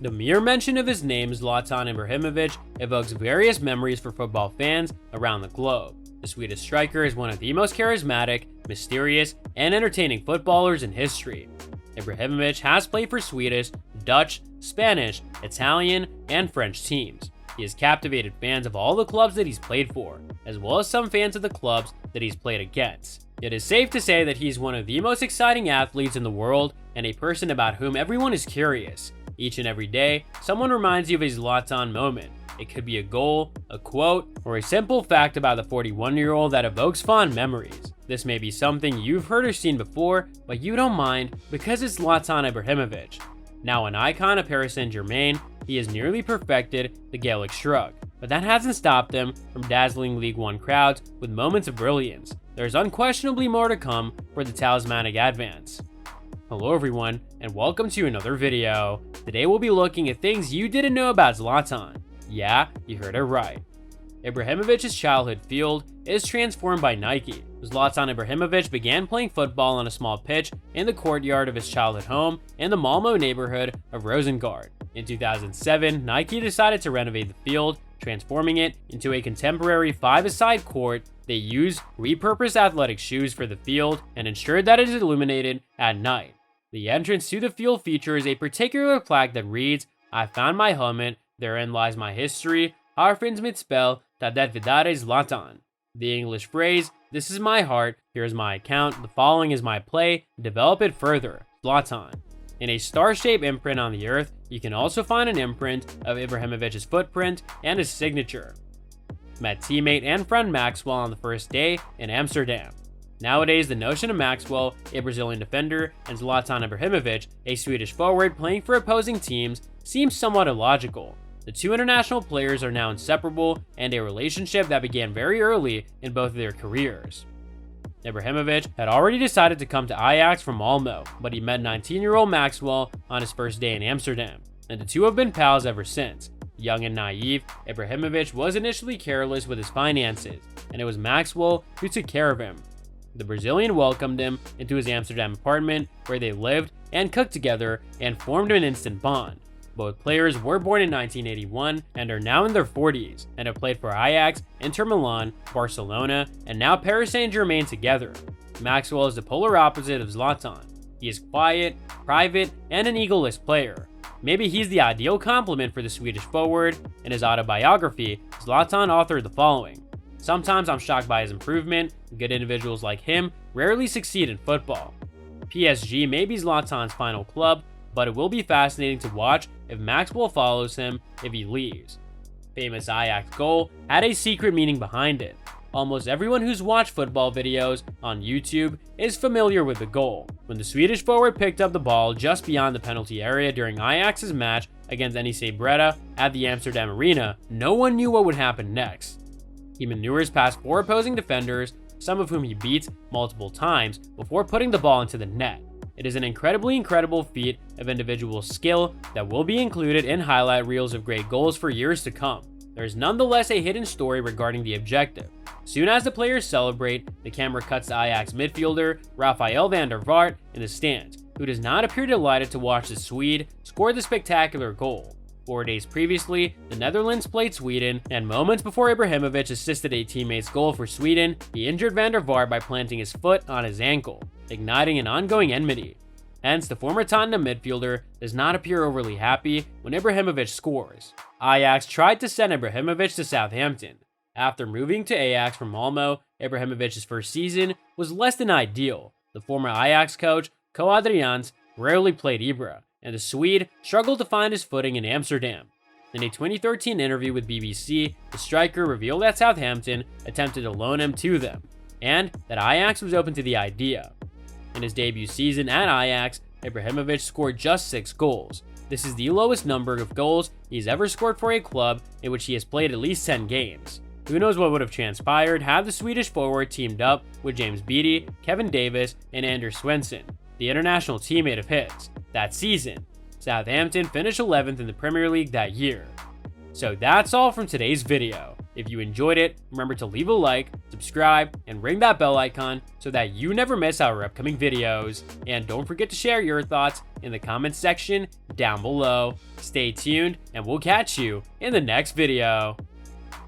The mere mention of his name, Zlatan Ibrahimovic, evokes various memories for football fans around the globe. The Swedish striker is one of the most charismatic, mysterious, and entertaining footballers in history. Ibrahimovic has played for Swedish, Dutch, Spanish, Italian, and French teams. He has captivated fans of all the clubs that he's played for, as well as some fans of the clubs that he's played against. It is safe to say that he's one of the most exciting athletes in the world and a person about whom everyone is curious. Each and every day, someone reminds you of a Zlatan moment. It could be a goal, a quote, or a simple fact about the 41-year-old that evokes fond memories. This may be something you've heard or seen before, but you don't mind because it's Zlatan Ibrahimovic. Now an icon of Paris Saint-Germain, he has nearly perfected the Gaelic shrug, but that hasn't stopped him from dazzling League One crowds with moments of brilliance. There's unquestionably more to come for the talismanic advance. Hello everyone, and welcome to another video. Today we'll be looking at things you didn't know about Zlatan. Yeah, you heard it right. Ibrahimovic's childhood field is transformed by Nike. Zlatan Ibrahimovic began playing football on a small pitch in the courtyard of his childhood home in the Malmo neighborhood of Rosengård. In 2007, Nike decided to renovate the field, transforming it into a contemporary five-a-side court. They used repurposed athletic shoes for the field and ensured that it is illuminated at night. The entrance to the field features a particular plaque that reads, "I found my helmet, therein lies my history, harfens mitt spel, that vidare Zlatan." The English phrase, "This is my heart, here's my account, the following is my play, develop it further, Zlatan." In a star-shaped imprint on the earth, you can also find an imprint of Ibrahimovic's footprint and his signature. Met teammate and friend Maxwell on the first day in Amsterdam. Nowadays, the notion of Maxwell, a Brazilian defender, and Zlatan Ibrahimovic, a Swedish forward playing for opposing teams, seems somewhat illogical. The two international players are now inseparable, and a relationship that began very early in both of their careers. Ibrahimovic had already decided to come to Ajax from Malmo, but he met 19-year-old Maxwell on his first day in Amsterdam, and the two have been pals ever since. Young and naive, Ibrahimovic was initially careless with his finances, and it was Maxwell who took care of him. The Brazilian welcomed him into his Amsterdam apartment, where they lived and cooked together and formed an instant bond. Both players were born in 1981 and are now in their 40s and have played for Ajax, Inter Milan, Barcelona, and now Paris Saint-Germain together. Maxwell is the polar opposite of Zlatan. He is quiet, private, and an egoless player. Maybe he's the ideal complement for the Swedish forward. In his autobiography, Zlatan authored the following: "Sometimes I'm shocked by his improvement. Good individuals like him rarely succeed in football." PSG may be Zlatan's final club, but it will be fascinating to watch if Maxwell follows him if he leaves. Famous Ajax goal had a secret meaning behind it. Almost everyone who's watched football videos on YouTube is familiar with the goal. When the Swedish forward picked up the ball just beyond the penalty area during Ajax's match against NEC Breda at the Amsterdam Arena, no one knew what would happen next. He maneuvers past four opposing defenders, some of whom he beats multiple times, before putting the ball into the net. It is an incredible feat of individual skill that will be included in highlight reels of great goals for years to come. There is nonetheless a hidden story regarding the objective. Soon as the players celebrate, the camera cuts to Ajax midfielder Rafael van der Vaart in the stands, who does not appear delighted to watch the Swede score the spectacular goal. 4 days previously, the Netherlands played Sweden, and moments before Ibrahimovic assisted a teammate's goal for Sweden, he injured van der Vaart by planting his foot on his ankle, igniting an ongoing enmity. Hence, the former Tottenham midfielder does not appear overly happy when Ibrahimovic scores. Ajax tried to send Ibrahimovic to Southampton. After moving to Ajax from Malmo, Ibrahimovic's first season was less than ideal. The former Ajax coach, Co Adriaans, rarely played Ibra, and the Swede struggled to find his footing in Amsterdam. In a 2013 interview with BBC, the striker revealed that Southampton attempted to loan him to them, and that Ajax was open to the idea. In his debut season at Ajax, Ibrahimovic scored just 6 goals. This is the lowest number of goals he's ever scored for a club in which he has played at least 10 games. Who knows what would have transpired had the Swedish forward teamed up with James Beattie, Kevin Davis, and Anders Svensson, the international teammate of his. That season, Southampton finished 11th in the Premier League that year. So that's all from today's video. If you enjoyed it, remember to leave a like, subscribe, and ring that bell icon so that you never miss our upcoming videos. And don't forget to share your thoughts in the comments section down below. Stay tuned, and we'll catch you in the next video.